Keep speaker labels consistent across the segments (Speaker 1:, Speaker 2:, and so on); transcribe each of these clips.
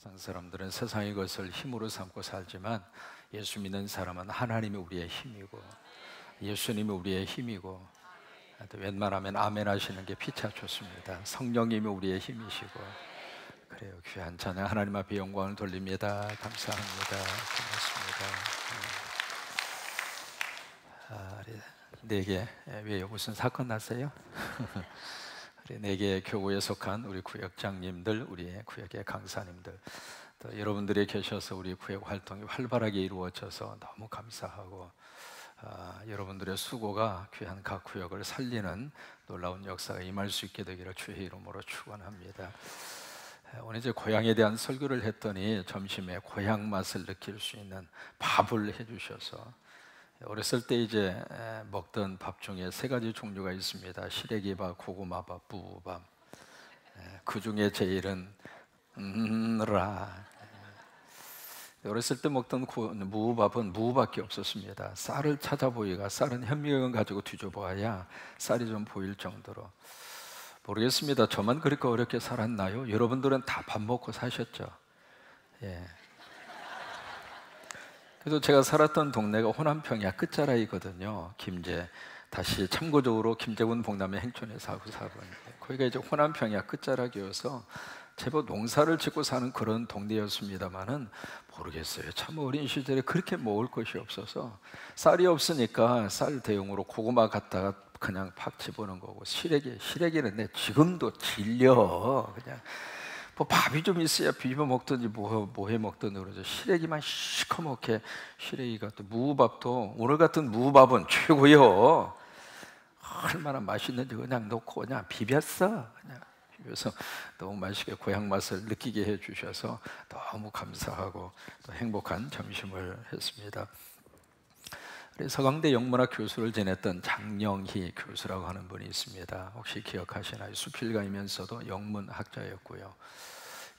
Speaker 1: 세상 사람들은 세상의 것을 힘으로 삼고 살지만 예수 믿는 사람은 하나님이 우리의 힘이고 예수님이 우리의 힘이고, 또 웬만하면 아멘 하시는 게 피차 좋습니다. 성령님이 우리의 힘이시고. 그래요. 귀한 찬양 하나님 앞에 영광을 돌립니다. 감사합니다. 고맙습니다. 네개 왜요? 무슨 사건 났어요? 네 개의 교구에 속한 우리 구역장님들, 우리 구역의 강사님들, 또 여러분들이 계셔서 우리 구역 활동이 활발하게 이루어져서 너무 감사하고, 여러분들의 수고가 귀한 각 구역을 살리는 놀라운 역사가 임할 수 있게 되기를 주의 이름으로 축원합니다. 오늘 이제 고향에 대한 설교를 했더니 점심에 고향 맛을 느낄 수 있는 밥을 해주셔서, 어렸을 때 이제 먹던 밥 중에 세 가지 종류가 있습니다. 시래기밥, 고구마밥, 무밥. 그 중에 제일은 어렸을 때 먹던 무밥은 무밖에 없었습니다. 쌀을 찾아보기가, 쌀은 현미경을 가지고 뒤져보아야 쌀이 좀 보일 정도로. 모르겠습니다. 저만 그렇게 어렵게 살았나요? 여러분들은 다 밥 먹고 사셨죠? 예. 그래서 제가 살았던 동네가 호남평야 끝자락이거든요. 김제, 다시 참고적으로 김제군 복남의 행촌에 사고 거기가 이제 호남평야 끝자락이어서 제법 농사를 짓고 사는 그런 동네였습니다만은, 모르겠어요. 참 어린 시절에 그렇게 먹을 것이 없어서 쌀이 없으니까 쌀 대용으로 고구마 갖다가 그냥 팍 집어넣은 거고, 시래기는 내 지금도 질려. 그냥 뭐 밥이 좀 있어야 비벼 먹든지 뭐 해 먹든지 그러죠. 시래기만 시커멓게, 시래기가 또 무밥도, 오늘 같은 무밥은 최고요. 얼마나 맛있는지 그냥 넣고 그냥 비볐어. 그냥 비벼서 너무 맛있게 고향 맛을 느끼게 해주셔서 너무 감사하고 또 행복한 점심을 했습니다. 서강대 영문학 교수를 지냈던 장영희 교수라고 하는 분이 있습니다. 혹시 기억하시나요? 수필가이면서도 영문학자였고요.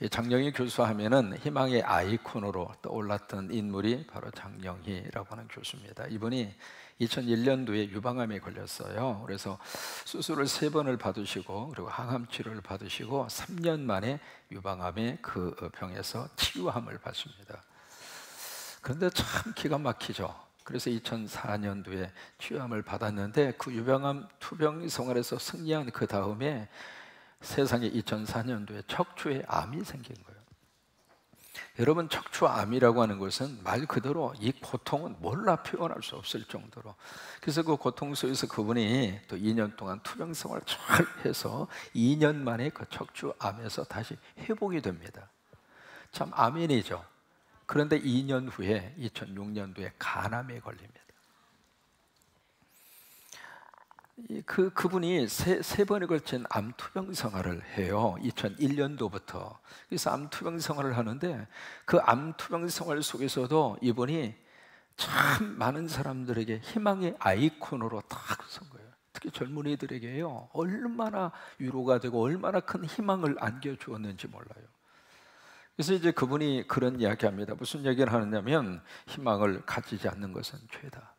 Speaker 1: 장영희 교수 하면은 희망의 아이콘으로 떠올랐던 인물이 바로 장영희라고 하는 교수입니다. 이분이 2001년도에 유방암에 걸렸어요. 그래서 수술을 3번을 받으시고, 그리고 항암 치료를 받으시고 3년 만에 유방암의 그 병에서 치유함을 받습니다. 그런데 참 기가 막히죠. 그래서 2004년도에 치유함을 받았는데, 그 유방암 투병 생활에서 승리한 그 다음에 세상에 2004년도에 척추에 암이 생긴 거예요. 여러분, 척추암이라고 하는 것은 말 그대로 이 고통은 몰라 표현할 수 없을 정도로, 그래서 그 고통 속에서 그분이 또 2년 동안 투병 생활을 잘 해서 2년 만에 그 척추암에서 다시 회복이 됩니다. 참 아멘이죠. 그런데 2년 후에 2006년도에 간암에 걸립니다. 그분이 세 번에 걸친 암 투병 생활을 해요. 2001년도부터. 그래서 암 투병 생활을 하는데, 그 암 투병 생활 속에서도 이분이 참 많은 사람들에게 희망의 아이콘으로 딱 선 거예요. 특히 젊은이들에게요, 얼마나 위로가 되고 얼마나 큰 희망을 안겨주었는지 몰라요. 그래서 이제 그분이 그런 이야기합니다. 무슨 얘기를 하느냐면, 희망을 가지지 않는 것은 죄다.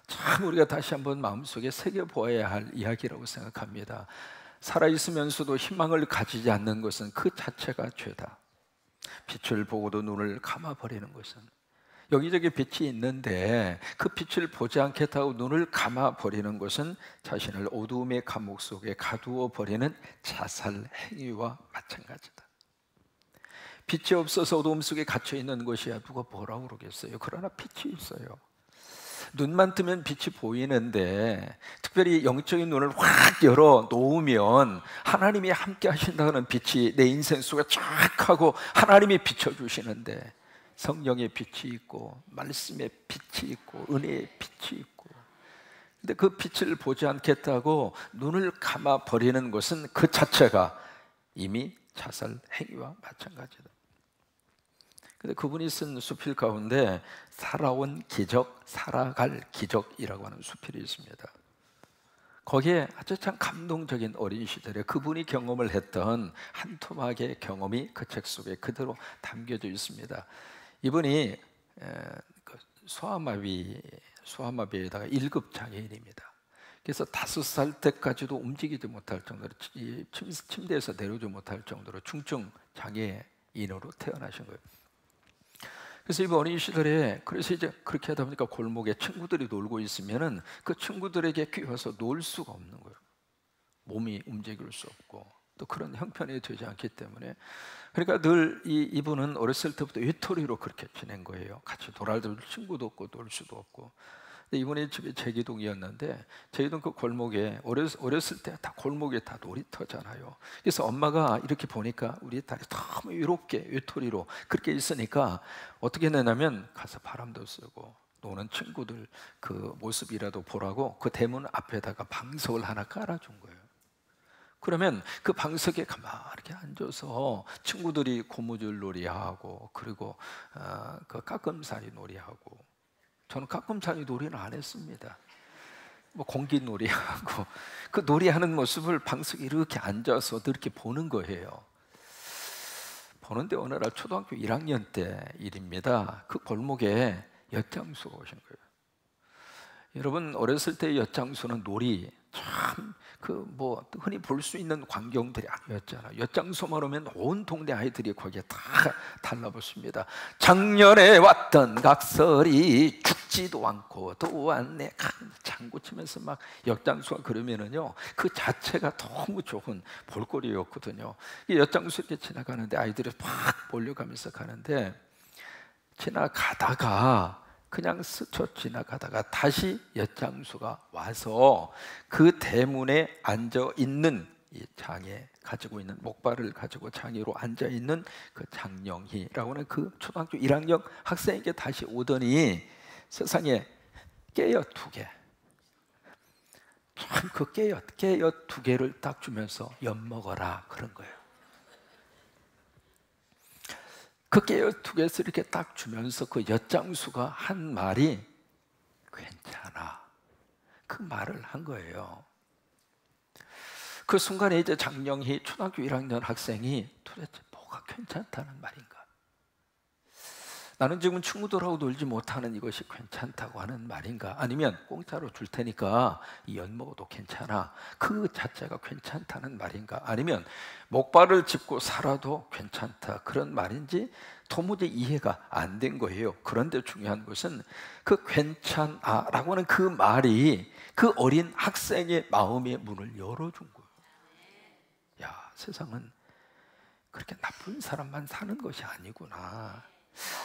Speaker 1: 참 우리가 다시 한번 마음속에 새겨보아야 할 이야기라고 생각합니다. 살아있으면서도 희망을 가지지 않는 것은 그 자체가 죄다. 빛을 보고도 눈을 감아버리는 것은, 여기저기 빛이 있는데 그 빛을 보지 않겠다고 눈을 감아버리는 것은 자신을 어두움의 감옥 속에 가두어 버리는 자살 행위와 마찬가지다. 빛이 없어서 어두움 속에 갇혀있는 것이야 누가 뭐라고 그러겠어요. 그러나 빛이 있어요. 눈만 뜨면 빛이 보이는데, 특별히 영적인 눈을 확 열어 놓으면 하나님이 함께 하신다는 빛이 내 인생 속에 쫙 하고 하나님이 비춰주시는데, 성령의 빛이 있고 말씀의 빛이 있고 은혜의 빛이 있고, 근데 그 빛을 보지 않겠다고 눈을 감아 버리는 것은 그 자체가 이미 자살 행위와 마찬가지다. 근데 그분이 쓴 수필 가운데 살아온 기적, 살아갈 기적이라고 하는 수필이 있습니다. 거기에 아주 참 감동적인 어린 시절에 그분이 경험을 했던 한 토막의 경험이 그 책 속에 그대로 담겨져 있습니다. 이분이 소아마비에다가 1급 장애인입니다. 그래서 5살 때까지도 움직이지 못할 정도로, 침대에서 내려오지 못할 정도로 중증 장애 인으로 태어나신 거예요. 그래서 이 어린 시절에 그래서 이제 그렇게 하다 보니까 골목에 친구들이 놀고 있으면은 그 친구들에게 끼워서 놀 수가 없는 거예요. 몸이 움직일 수 없고 또 그런 형편이 되지 않기 때문에 그러니까 늘 이분은 어렸을 때부터 외톨이로 그렇게 지낸 거예요. 같이 놀아줄 친구도 없고 놀 수도 없고. 근데 이분의 집이 제기동이었는데 제기동 그 골목에 어렸을 때 다 골목에 다 놀이터잖아요. 그래서 엄마가 이렇게 보니까 우리 딸이 너무 외롭게 외톨이로 그렇게 있으니까 어떻게 내냐면 가서 바람도 쐬고 노는 친구들 그 모습이라도 보라고 그 대문 앞에다가 방석을 하나 깔아준 거예요. 그러면 그 방석에 가만히 이렇게 앉아서 친구들이 고무줄 놀이하고 그리고 그 까끔살이 놀이하고 저는 까끔살이 놀이는 안 했습니다. 뭐 공기 놀이하고 그 놀이하는 모습을 방석에 이렇게 앉아서 이렇게 보는 거예요. 보는데 어느 날 초등학교 1학년 때 일입니다. 그 골목에 엿장수가 오신 거예요. 여러분 어렸을 때 엿장수는 놀이 참 그 뭐 흔히 볼 수 있는 광경들이 아니었잖아요. 엿장수만 오면 온 동네 아이들이 거기에 다 달라붙습니다. 작년에 왔던 각설이 죽지도 않고 또 왔네. 장구 치면서 막 엿장수가 그러면은요 그 자체가 너무 좋은 볼거리였거든요. 이 엿장수 이렇게 지나가는데 아이들이 막 몰려가면서 가는데 지나가다가 그냥 스쳐 지나가다가 다시 엿장수가 와서 그 대문에 앉아 있는 이 장에 가지고 있는 목발을 가지고 장애로 앉아 있는 그 장영희라고 하는 그 초등학교 1학년 학생에게 다시 오더니 세상에 깨엿 2개, 참 그 깨엿 2개를 딱 주면서 엿 먹어라 그런 거예요. 그 깨엿 2개에서 이렇게 딱 주면서 그 엿장수가 한 말이 괜찮아 그 말을 한 거예요. 그 순간에 이제 장영희 초등학교 1학년 학생이 도대체 뭐가 괜찮다는 말인가? 나는 지금 친구들하고 놀지 못하는 이것이 괜찮다고 하는 말인가? 아니면 공짜로 줄 테니까 이 엿 먹어도 괜찮아 그 자체가 괜찮다는 말인가? 아니면 목발을 짚고 살아도 괜찮다 그런 말인지 도무지 이해가 안 된 거예요. 그런데 중요한 것은 그 괜찮아라고 하는 그 말이 그 어린 학생의 마음의 문을 열어준 거예요. 야, 세상은 그렇게 나쁜 사람만 사는 것이 아니구나.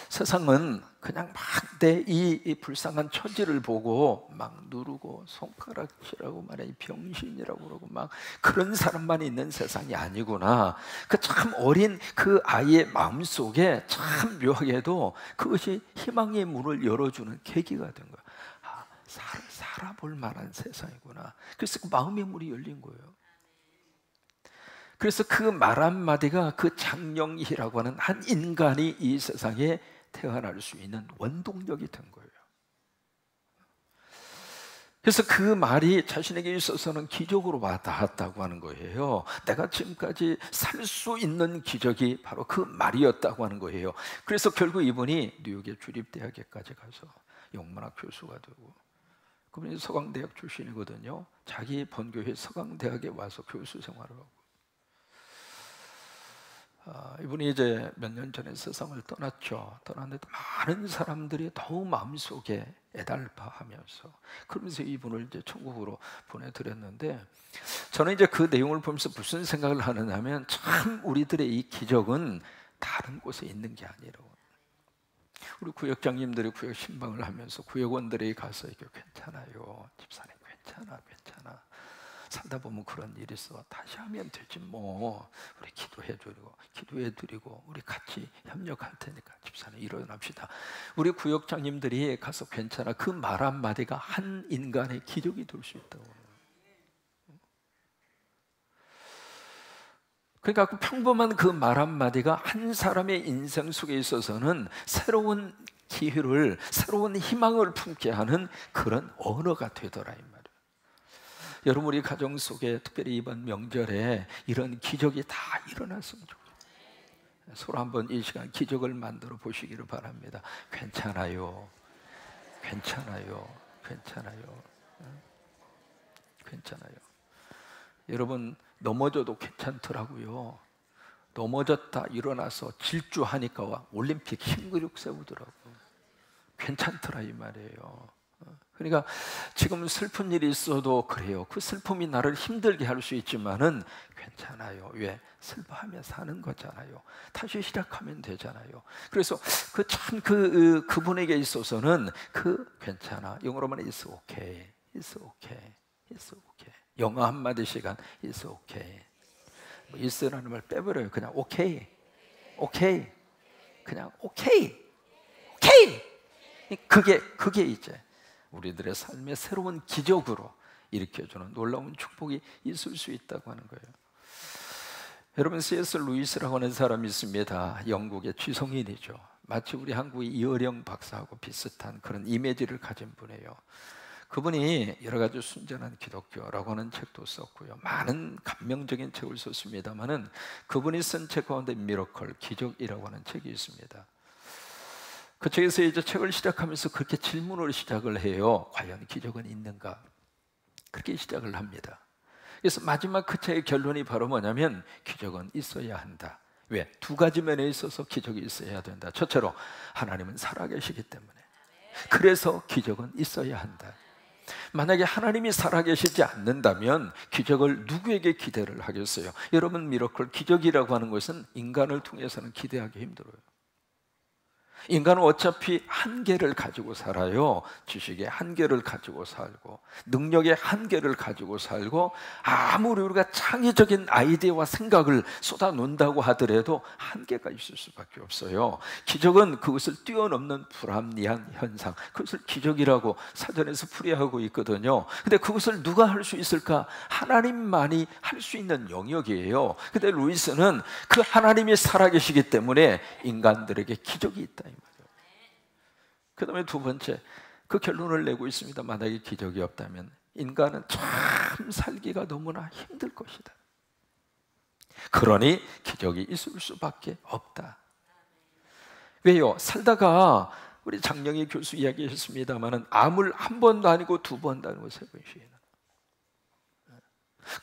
Speaker 1: 세상은 그냥 막 내 이 불쌍한 처지를 보고 막 누르고 손가락질하고 말해 병신이라고 그러고 막 그런 사람만 있는 세상이 아니구나. 그 참 어린 그 아이의 마음속에 참 묘하게도 그것이 희망의 문을 열어주는 계기가 된 거야. 아, 살아볼 만한 세상이구나. 그래서 그 마음의 문이 열린 거예요. 그래서 그 말 한마디가 그 장영희라고 하는 한 인간이 이 세상에 태어날 수 있는 원동력이 된 거예요. 그래서 그 말이 자신에게 있어서는 기적으로 와닿았다고 하는 거예요. 내가 지금까지 살 수 있는 기적이 바로 그 말이었다고 하는 거예요. 그래서 결국 이분이 뉴욕의 주립대학에까지 가서 영문학 교수가 되고 그분이 서강대학 출신이거든요. 자기 본교회 서강대학에 와서 교수 생활을 하고 이분이 이제 몇 년 전에 세상을 떠났죠. 떠났는데 많은 사람들이 더욱 마음속에 애달파하면서 그러면서 이분을 이제 천국으로 보내드렸는데 저는 이제 그 내용을 보면서 무슨 생각을 하느냐면 참 우리들의 이 기적은 다른 곳에 있는 게 아니라고. 우리 구역장님들이 구역 신방을 하면서 구역원들이 가서 이게 괜찮아요. 집사님 괜찮아. 살다 보면 그런 일이 있어. 다시 하면 되지 뭐. 우리 기도해드리고 우리 같이 협력할 테니까 집사님 일어납시다. 우리 구역장님들이 가서 괜찮아. 그 말 한마디가 한 인간의 기적이 될 수 있다고. 그러니까 그 평범한 그 말 한마디가 한 사람의 인생 속에 있어서는 새로운 기회를, 새로운 희망을 품게 하는 그런 언어가 되더라 이 말이에요. 여러분 우리 가정 속에 특별히 이번 명절에 이런 기적이 다 일어났으면 좋겠어요. 서로 한번 이 시간 기적을 만들어 보시기를 바랍니다. 괜찮아요. 여러분 넘어져도 괜찮더라고요. 넘어졌다 일어나서 질주하니까 올림픽 흰그육 세우더라고. 괜찮더라 이 말이에요. 그러니까 지금 슬픈 일이 있어도 그래요. 그 슬픔이 나를 힘들게 할 수 있지만은 괜찮아요. 왜? 슬퍼하며 사는 거잖아요. 다시 시작하면 되잖아요. 그래서 그분에게 있어서는 괜찮아. 영어로만 it's okay, it's okay, it's okay. 영어 한 마디씩은 it's okay. 뭐 is라는 말 빼버려요. 그냥 okay, okay, 그냥 okay, okay. 그게 이제 우리들의 삶의 새로운 기적으로 일으켜주는 놀라운 축복이 있을 수 있다고 하는 거예요. 여러분, C.S. 루이스라고 하는 사람이 있습니다. 영국의 취성인이죠. 마치 우리 한국의 이어령 박사하고 비슷한 그런 이미지를 가진 분이에요. 그분이 여러 가지 순전한 기독교라고 하는 책도 썼고요. 많은 감명적인 책을 썼습니다만은 그분이 쓴 책 가운데 미러클, 기적이라고 하는 책이 있습니다. 그 책에서 이제 책을 시작하면서 그렇게 질문을 시작을 해요. 과연 기적은 있는가? 그렇게 시작을 합니다. 그래서 마지막 그 책의 결론이 바로 뭐냐면 기적은 있어야 한다. 왜? 두 가지 면에 있어서 기적이 있어야 된다. 첫째로 하나님은 살아계시기 때문에. 그래서 기적은 있어야 한다. 만약에 하나님이 살아계시지 않는다면 기적을 누구에게 기대를 하겠어요? 여러분, 미러클, 기적이라고 하는 것은 인간을 통해서는 기대하기 힘들어요. 인간은 어차피 한계를 가지고 살아요. 지식의 한계를 가지고 살고 능력의 한계를 가지고 살고 아무리 우리가 창의적인 아이디어와 생각을 쏟아놓는다고 하더라도 한계가 있을 수밖에 없어요. 기적은 그것을 뛰어넘는 불합리한 현상, 그것을 기적이라고 사전에서 풀이하고 있거든요. 근데 그것을 누가 할 수 있을까? 하나님만이 할 수 있는 영역이에요. 근데 루이스는 그 하나님이 살아계시기 때문에 인간들에게 기적이 있다. 그 다음에 두 번째, 그 결론을 내고 있습니다. 만약에 기적이 없다면 인간은 참 살기가 너무나 힘들 것이다. 그러니 기적이 있을 수밖에 없다. 왜요? 살다가 우리 장영희 교수 이야기하셨습니다마는 암을 한 번도 아니고 두 번도 아니고 세 번씩이나.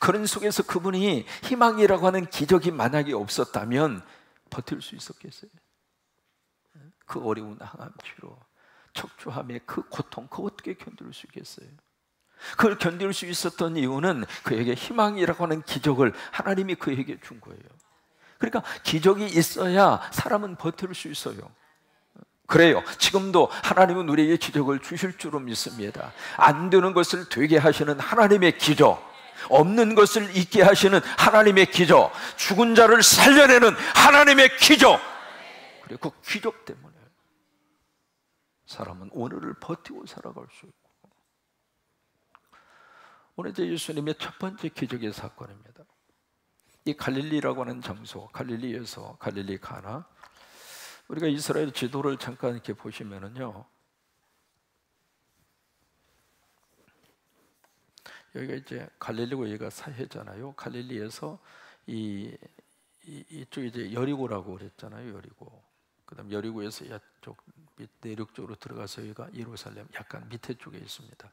Speaker 1: 그런 속에서 그분이 희망이라고 하는 기적이 만약에 없었다면 버틸 수 있었겠어요? 그 어려운 항암 치료, 척추암의 그 고통, 그거 어떻게 견딜 수 있겠어요? 그걸 견딜 수 있었던 이유는 그에게 희망이라고 하는 기적을 하나님이 그에게 준 거예요. 그러니까 기적이 있어야 사람은 버틸 수 있어요. 그래요. 지금도 하나님은 우리에게 기적을 주실 줄로 믿습니다. 안 되는 것을 되게 하시는 하나님의 기적, 없는 것을 있게 하시는 하나님의 기적, 죽은 자를 살려내는 하나님의 기적. 그리고 그 기적 때문에 사람은 오늘을 버티고 살아갈 수 있고, 오늘 이제 예수님의 첫 번째 기적의 사건입니다. 이 갈릴리라고 하는 장소, 갈릴리에서 갈릴리 가나, 우리가 이스라엘 지도를 잠깐 이렇게 보시면은요, 여기가 이제 갈릴리고 여기가 사해잖아요. 갈릴리에서 이쪽 이제 여리고라고 그랬잖아요. 여리고. 그다음 여리고에서 이쪽 내륙 쪽으로 들어가서 여기가 예루살렘 약간 밑에 쪽에 있습니다.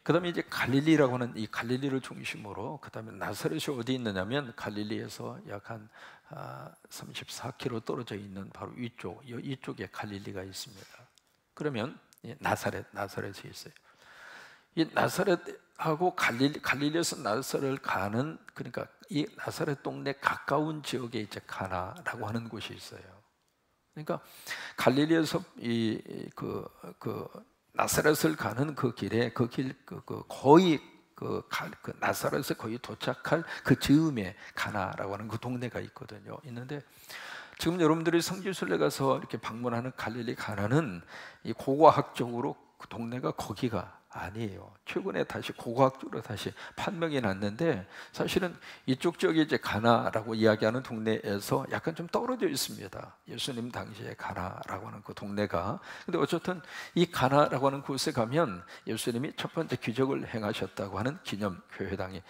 Speaker 1: 그다음에 이제 갈릴리라고 하는 이 갈릴리를 중심으로, 그다음에 나사렛이 어디 있느냐면 갈릴리에서 약 한 34km 떨어져 있는 바로 이쪽에 갈릴리가 있습니다. 그러면 나사렛이 있어요. 이 나사렛하고 갈릴리에서 나사렛을 가는, 그러니까 이 나사렛 동네 가까운 지역에 이제 가나라고 하는 곳이 있어요. 그러니까 갈릴리에서 나사렛을 가는 그 길에 거의 나사렛에 거의 도착할 그 즈음에 가나라고 하는 그 동네가 있거든요. 있는데 지금 여러분들이 성지순례 가서 이렇게 방문하는 갈릴리 가나는 이 고고학적으로 그 동네가 거기가 아니에요. 최근에 다시 고고학적으로 다시 판명이 났는데, 사실은 이쪽 지역이 이제 가나라고 이야기하는 동네에서 약간 좀 떨어져 있습니다. 예수님 당시에 가나라고 하는 그 동네가. 근데 어쨌든 이 가나라고 하는 곳에 가면 예수님이 첫 번째 기적을 행하셨다고 하는 기념교회당이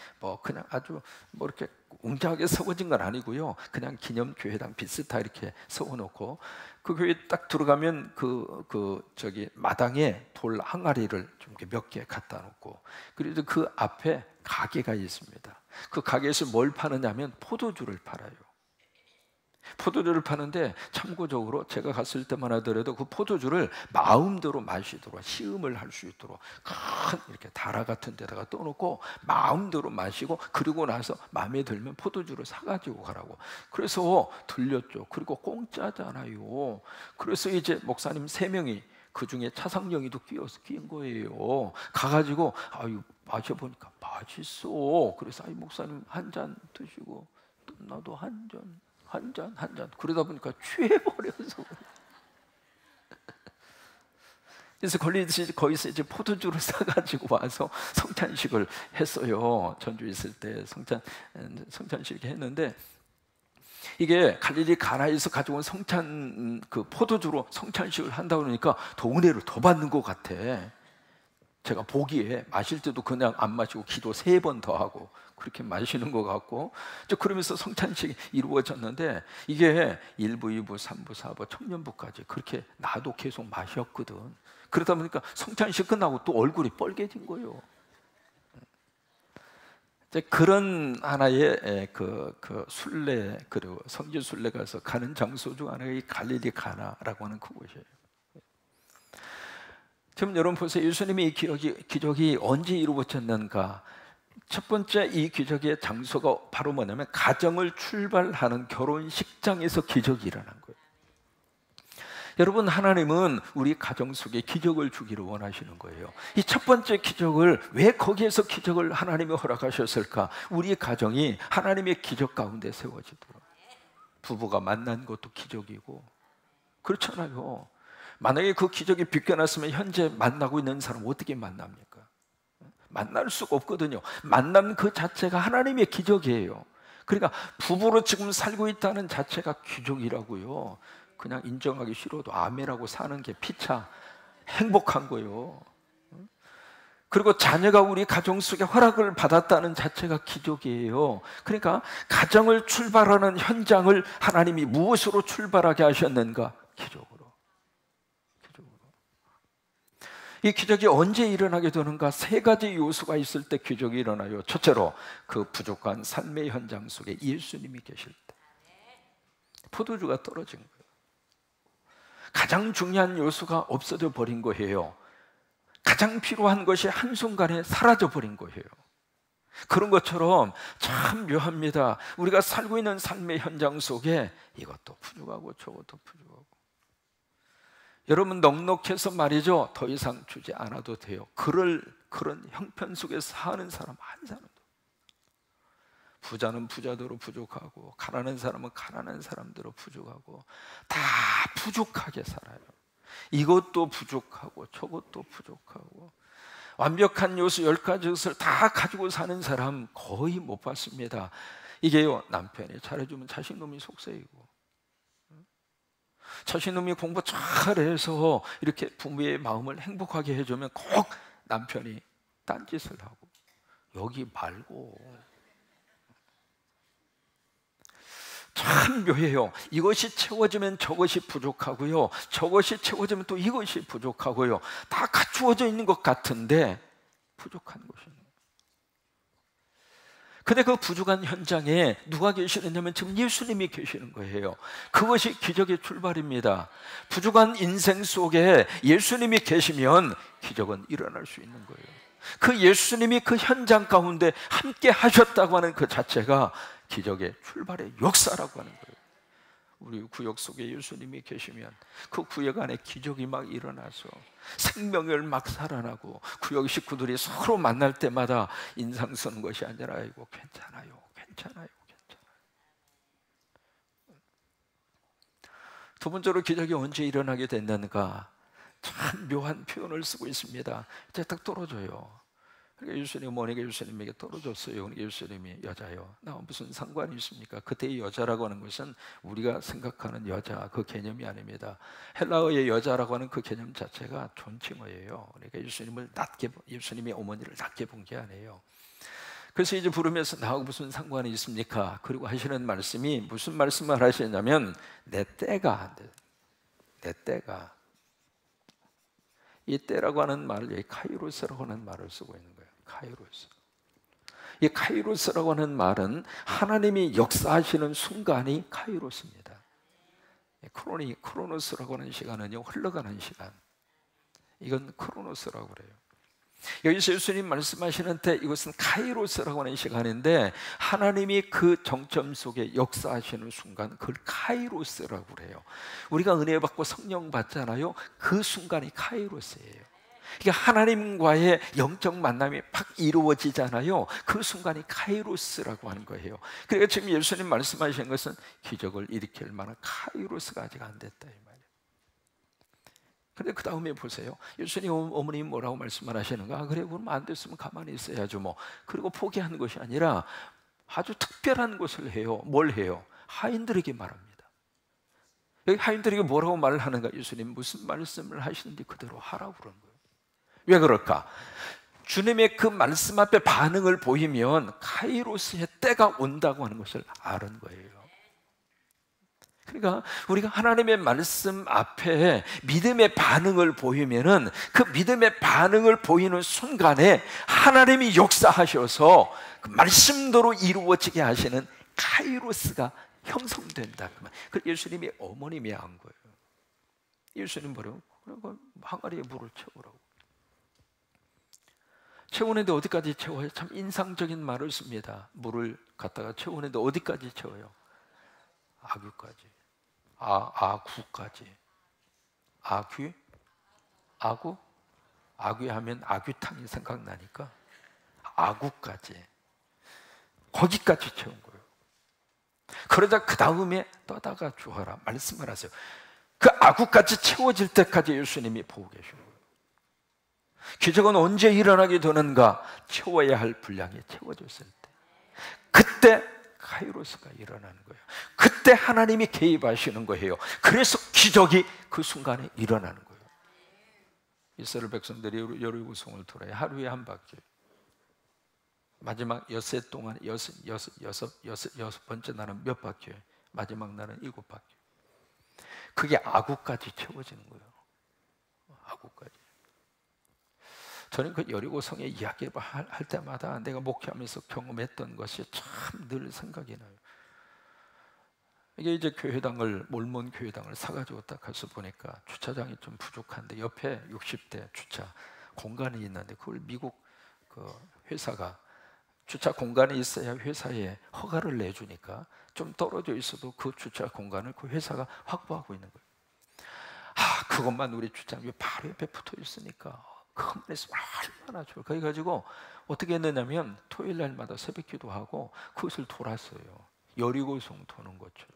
Speaker 1: 그냥 아주 이렇게 웅장하게 세워진 건 아니고요. 그냥 기념교회당 비슷하게 이렇게 세워놓고, 그 교회 딱 들어가면 저기 마당에 돌 항아리를 좀 몇 개 갖다 놓고, 그리고 그 앞에 가게가 있습니다. 그 가게에서 뭘 파느냐면 포도주를 팔아요. 포도주를 파는데 참고적으로 제가 갔을 때만 하더라도 그 포도주를 마음대로 마시도록 시음을 할 수 있도록 큰 이렇게 다라 같은 데다가 떠놓고 마음대로 마시고, 그리고 나서 마음에 들면 포도주를 사가지고 가라고. 그래서 들렸죠. 그리고 공짜잖아요. 그래서 이제 목사님 3명이, 그 중에 차상영이도 끼인 거예요. 가가지고 아유 마셔보니까 맛있어. 그래서 아이 목사님 한 잔 드시고, 또 나도 한 잔. 그러다 보니까 취해버려서. 그래서 거기서 이제 포도주를 사가지고 와서 성찬식을 했어요. 전주 있을 때 성찬식 했는데, 이게 갈릴리 가나에서 가져온 그 포도주로 성찬식을 한다 그러니까 더 은혜를 더 받는 것 같아. 제가 보기에 마실 때도 그냥 안 마시고 기도 3번 더 하고 그렇게 마시는 것 같고, 그러면서 성찬식이 이루어졌는데, 이게 1부, 2부, 3부, 4부, 청년부까지 그렇게 나도 계속 마셨거든. 그러다 보니까 성찬식 끝나고 또 얼굴이 빨개진 거예요. 그런 하나의 그 순례, 그리고 성지 순례 가서 가는 장소 중 하나가 이 갈릴리 가나라고 하는 그곳이에요. 지금 여러분 보세요. 예수님의 이 기적이 언제 이루어졌는가? 첫 번째 이 기적의 장소가 바로 뭐냐면 가정을 출발하는 결혼식장에서 기적이 일어난 거예요. 여러분, 하나님은 우리 가정 속에 기적을 주기를 원하시는 거예요. 이 첫 번째 기적을, 왜 거기에서 기적을 하나님이 허락하셨을까? 우리 가정이 하나님의 기적 가운데 세워지도록. 부부가 만난 것도 기적이고 그렇잖아요. 만약에 그 기적이 비껴났으면 현재 만나고 있는 사람 어떻게 만납니까? 만날 수가 없거든요. 만남 그 자체가 하나님의 기적이에요. 그러니까 부부로 지금 살고 있다는 자체가 기적이라고요. 그냥 인정하기 싫어도 아멘하고 사는 게 피차 행복한 거예요. 그리고 자녀가 우리 가정 속에 허락을 받았다는 자체가 기적이에요. 그러니까 가정을 출발하는 현장을 하나님이 무엇으로 출발하게 하셨는가? 기적으로. 이 기적이 언제 일어나게 되는가? 3가지 요소가 있을 때 기적이 일어나요. 첫째로, 그 부족한 삶의 현장 속에 예수님이 계실 때. 포도주가 떨어진 거예요. 가장 중요한 요소가 없어져 버린 거예요. 가장 필요한 것이 한순간에 사라져 버린 거예요. 그런 것처럼 참 묘합니다. 우리가 살고 있는 삶의 현장 속에 이것도 부족하고 저것도 부족하고, 여러분 넉넉해서 말이죠, 더 이상 주지 않아도 돼요. 그런 형편 속에서 사는 사람 한 사람도. 부자는 부자대로 부족하고, 가난한 사람은 가난한 사람대로 부족하고, 다 부족하게 살아요. 이것도 부족하고 저것도 부족하고, 완벽한 요소 10가지 요소를 다 가지고 사는 사람 거의 못 봤습니다. 이게요, 남편이 잘해주면 자식놈이 속세이고, 자식놈이 공부 잘해서 이렇게 부모의 마음을 행복하게 해주면 꼭 남편이 딴짓을 하고, 여기 말고. 참 묘해요. 이것이 채워지면 저것이 부족하고요, 저것이 채워지면 또 이것이 부족하고요. 다 갖추어져 있는 것 같은데 부족한 것이 있는 거예요. 근데 그 부족한 현장에 누가 계시느냐면 지금 예수님이 계시는 거예요. 그것이 기적의 출발입니다. 부족한 인생 속에 예수님이 계시면 기적은 일어날 수 있는 거예요. 그 예수님이 그 현장 가운데 함께 하셨다고 하는 그 자체가 기적의 출발의 역사라고 하는 거예요. 우리 구역 속에 예수님이 계시면 그 구역 안에 기적이 막 일어나서 생명을 막 살아나고, 구역 식구들이 서로 만날 때마다 인상 쓰는 것이 아니라 이거 괜찮아요. 두 번째로 기적이 언제 일어나게 됐는가? 참 묘한 표현을 쓰고 있습니다. 이제 딱 떨어져요. 예수님이 뭐니까 예수님에게 떨어졌어요. 예수님이 여자요. 나와 무슨 상관이 있습니까? 그때의 여자라고 하는 것은 우리가 생각하는 여자 그 개념이 아닙니다. 헬라어의 여자라고 하는 그 개념 자체가 존칭어예요. 그러니까 예수님이 어머니를 낮게 본 게 아니에요. 그래서 이제 부르면서 나하고 무슨 상관이 있습니까? 그리고 하시는 말씀이 무슨 말씀을 하시냐면 내 때가, 이 때라고 하는 말을 카이로스라고 하는 말을 쓰고 있는 거예요. 카이로스. 이 카이로스라고 하는 말은 하나님이 역사하시는 순간이 카이로스입니다. 크로노스라고 하는 시간은요, 흘러가는 시간. 이건 크로노스라고 그래요. 여기서 예수님 말씀하시는 때 이것은 카이로스라고 하는 시간인데, 하나님이 그 정점 속에 역사하시는 순간, 그걸 카이로스라고 그래요. 우리가 은혜 받고 성령 받잖아요. 그 순간이 카이로스예요. 그러니까 하나님과의 영적 만남이 팍 이루어지잖아요. 그 순간이 카이로스라고 하는 거예요. 그러니까 지금 예수님 말씀하시는 것은 기적을 일으킬 만한 카이로스가 아직 안 됐다 이 말이에요. 근데 그 다음에 보세요. 예수님 어머님 뭐라고 말씀을 하시는가? 아, 그래, 그럼 안 됐으면 가만히 있어야죠 뭐. 그리고 포기하는 것이 아니라 아주 특별한 것을 해요. 뭘 해요? 하인들에게 말합니다. 여기 하인들에게 뭐라고 말을 하는가? 예수님 무슨 말씀을 하시는지 그대로 하라고 그러는 거예요. 왜 그럴까? 주님의 그 말씀 앞에 반응을 보이면 카이로스의 때가 온다고 하는 것을 아는 거예요. 그러니까 우리가 하나님의 말씀 앞에 믿음의 반응을 보이면은 그 믿음의 반응을 보이는 순간에 하나님이 역사하셔서 그 말씀대로 이루어지게 하시는 카이로스가 형성된다. 그 예수님이 어머님이 한 거예요. 예수님 뭐라고? 그러니까 항아리에 물을 채우라고. 채우는데 어디까지 채워요? 참 인상적인 말을 씁니다. 물을 갖다가 채우는데 어디까지 채워요? 아귀까지. 아구까지. 아귀? 아구? 아귀 하면 아귀탕이 생각나니까 아구까지. 거기까지 채운 거예요. 그러다 그 다음에 떠다가 주어라 말씀을 하세요. 그 아구까지 채워질 때까지 예수님이 보고 계신 거예요. 기적은 언제 일어나게 되는가? 채워야 할 분량이 채워졌을 때, 그때 카이로스가 일어나는 거예요. 그때 하나님이 개입하시는 거예요. 그래서 기적이 그 순간에 일어나는 거예요. 이스라엘 백성들이 여리고성을 돌아요. 하루에 한 바퀴. 마지막 엿새 동안 여섯 번째 날은 몇 바퀴예요? 마지막 날은 7바퀴. 그게 아구까지 채워지는 거예요. 아구까지. 저는 그 여리고성의 이야기를 할 때마다 내가 목회하면서 경험했던 것이 참 늘 생각이 나요. 이게 이제 교회당을, 몰몬 교회당을 사가지고 딱 가서 보니까 주차장이 좀 부족한데 옆에 60대 주차 공간이 있는데 그걸 미국 그 회사가 주차 공간이 있어야 회사에 허가를 내주니까 좀 떨어져 있어도 그 주차 공간을 그 회사가 확보하고 있는 거예요. 아, 그것만 우리 주차장이 바로 옆에 붙어 있으니까 그것만 있으면 얼마나 좋을까. 그래가지고 어떻게 했느냐면 토요일 날마다 새벽 기도하고 그것을 돌았어요. 여리고성 도는 것처럼.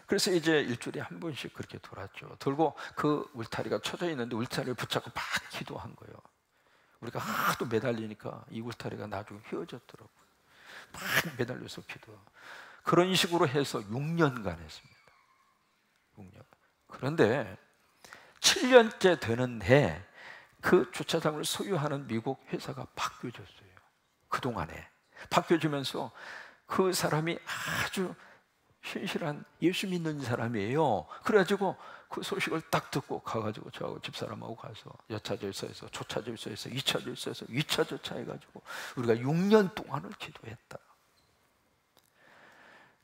Speaker 1: 그래서 이제 일주일에 한 번씩 그렇게 돌았죠. 돌고 그 울타리가 쳐져 있는데 울타리를 붙잡고 막 기도한 거예요. 우리가 하도 매달리니까 이 울타리가 나중에 휘어졌더라고요. 막 매달려서 기도하고. 그런 식으로 해서 6년간 했습니다. 6년. 그런데 7년째 되는 해 그 주차장을 소유하는 미국 회사가 바뀌어졌어요. 그동안에 바뀌어지면서 그 사람이 아주 신실한 예수 믿는 사람이에요. 그래가지고 그 소식을 딱 듣고 가가지고 저하고 집사람하고 가서 여차 절차에서 조차 절차에서 2차 절차에서 2차 절차 해가지고 우리가 6년 동안을 기도했다.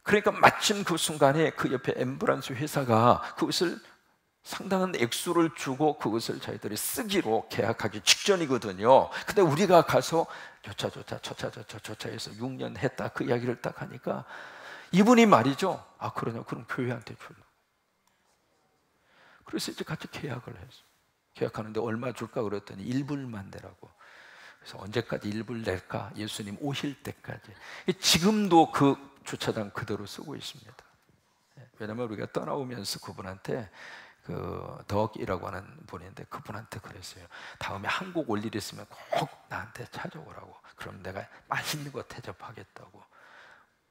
Speaker 1: 그러니까 마침 그 순간에 그 옆에 앰뷸런스 회사가 그것을 상당한 액수를 주고 그것을 저희들이 쓰기로 계약하기 직전이거든요. 근데 우리가 가서 조차해서 6년 했다 그 이야기를 딱 하니까 이분이 말이죠. 아, 그러냐? 그럼 교회한테 줄라. 그래서 이제 같이 계약을 했어. 계약하는데 얼마 줄까 그랬더니 1불만 내라고. 그래서 언제까지 1불 낼까? 예수님 오실 때까지. 지금도 그 주차장 그대로 쓰고 있습니다. 왜냐하면 우리가 떠나오면서 그분한테 그 덕이라고 하는 분인데 그분한테 그랬어요. 다음에 한국 올 일 있으면 꼭 나한테 찾아오라고. 그럼 내가 맛있는 거 대접하겠다고.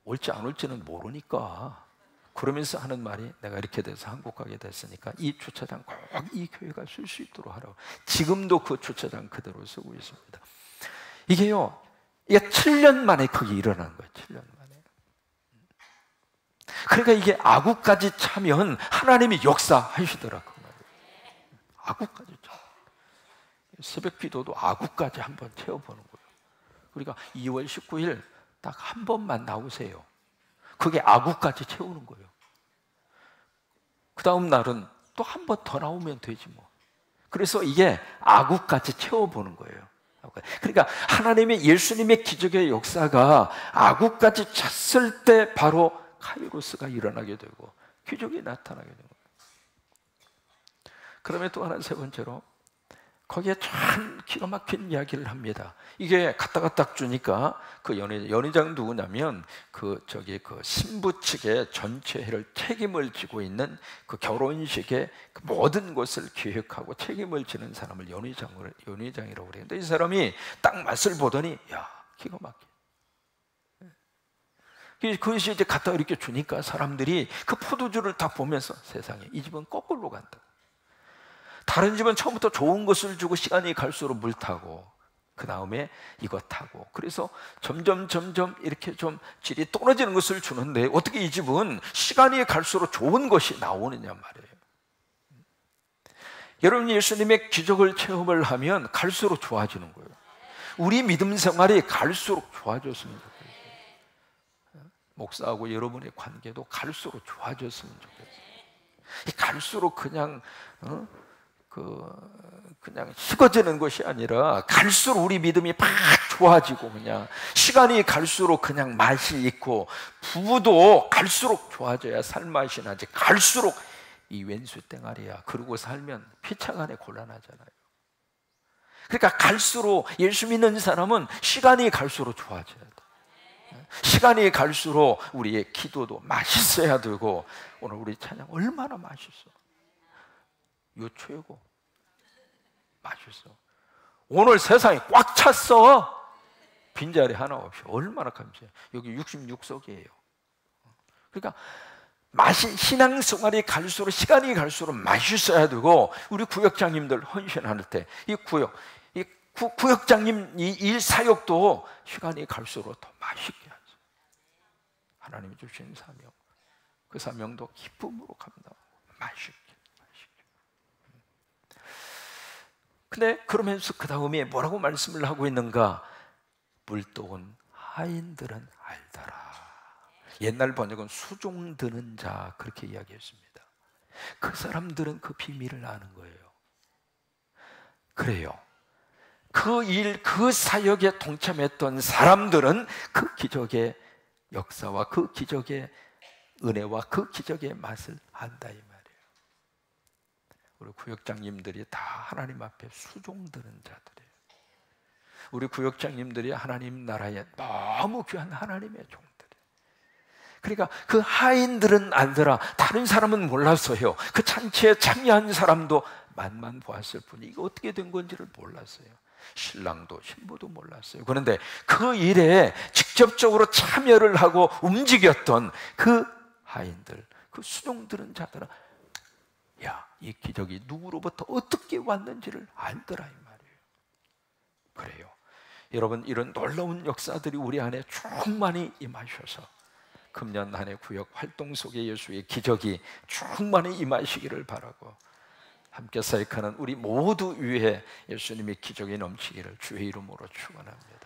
Speaker 1: 올지 안 올지는 모르니까. 그러면서 하는 말이 내가 이렇게 돼서 한국 가게 됐으니까 이 주차장 꼭 이 교회가 쓸 수 있도록 하라고. 지금도 그 주차장 그대로 쓰고 있습니다. 이게요, 이게 7년 만에 그게 일어난 거예요. 7년 만에. 그러니까 이게 아구까지 차면 하나님이 역사하시더라고요. 아구까지 차. 새벽 기도도 아구까지 한번 채워보는 거예요. 그러니까 2월 19일 딱 한 번만 나오세요. 그게 아구까지 채우는 거예요. 그 다음 날은 또 한 번 더 나오면 되지 뭐. 그래서 이게 아구까지 채워보는 거예요. 그러니까 하나님의, 예수님의 기적의 역사가 아구까지 찼을 때 바로 카이로스가 일어나게 되고 기적이 나타나게 되는 거예요. 그러면 또 하나, 세 번째로 거기에 참 기가 막힌 이야기를 합니다. 이게 갖다가 딱 주니까 그 연회장 누구냐면 그 신부 측의 전체 해를 책임을 지고 있는 그 결혼식의 그 모든 것을 기획하고 책임을 지는 사람을 연회장이라고 그래요. 근데 이 사람이 딱 맛을 보더니 야, 기가 막혀. 그것이 이제 갖다가 이렇게 주니까 사람들이 그 포도주를 다 보면서 세상에 이 집은 거꾸로 간다. 다른 집은 처음부터 좋은 것을 주고 시간이 갈수록 물 타고 그 다음에 이거 타고, 그래서 점점 이렇게 좀 질이 떨어지는 것을 주는데 어떻게 이 집은 시간이 갈수록 좋은 것이 나오느냐 말이에요. 여러분, 예수님의 기적을 체험을 하면 갈수록 좋아지는 거예요. 우리 믿음 생활이 갈수록 좋아졌으면 좋겠어요. 목사하고 여러분의 관계도 갈수록 좋아졌으면 좋겠어요. 갈수록 그냥 그냥 식어지는 것이 아니라 갈수록 우리 믿음이 막 좋아지고, 그냥 시간이 갈수록 그냥 맛이 있고, 부부도 갈수록 좋아져야 살맛이 나지. 갈수록 이 왼수 땡아리야 그러고 살면 피차간에 곤란하잖아요. 그러니까 갈수록 예수 믿는 사람은 시간이 갈수록 좋아져야 돼. 시간이 갈수록 우리의 기도도 맛있어야 되고, 오늘 우리 찬양 얼마나 맛있어. 요초이고 맛있어. 오늘 세상이 꽉 찼어. 빈자리 하나 없이. 얼마나 감사해요. 여기 66석이에요. 그러니까 신앙생활이 갈수록, 시간이 갈수록 맛있어야 되고, 우리 구역장님들 헌신할 때 이 구역장님 이 일 사역도 시간이 갈수록 더 맛있게 하죠. 하나님이 주신 사명, 그 사명도 기쁨으로 감당하고 맛있게. 근데 그러면서 그 다음에 뭐라고 말씀을 하고 있는가? 물독은 하인들은 알더라. 옛날 번역은 수종 드는 자, 그렇게 이야기했습니다. 그 사람들은 그 비밀을 아는 거예요. 그래요. 그 일, 그 사역에 동참했던 사람들은 그 기적의 역사와 그 기적의 은혜와 그 기적의 맛을 안다, 이 말이에요. 우리 구역장님들이 다 하나님 앞에 수종드는 자들이에요. 우리 구역장님들이 하나님 나라에 너무 귀한 하나님의 종들이에요. 그러니까 그 하인들은 알더라. 다른 사람은 몰랐어요. 그 잔치에 참여한 사람도 맛만 보았을 뿐이 이거 어떻게 된 건지를 몰랐어요. 신랑도 신부도 몰랐어요. 그런데 그 일에 직접적으로 참여를 하고 움직였던 그 하인들, 그 수종드는 자들은 야, 이 기적이 누구로부터 어떻게 왔는지를 알더라, 이 말이에요. 그래요. 여러분, 이런 놀라운 역사들이 우리 안에 충만히 임하셔서 금년 한 해 구역 활동 속에 예수의 기적이 충만히 임하시기를 바라고, 함께 사역하는 우리 모두 위에 예수님의 기적이 넘치기를 주의 이름으로 축원합니다.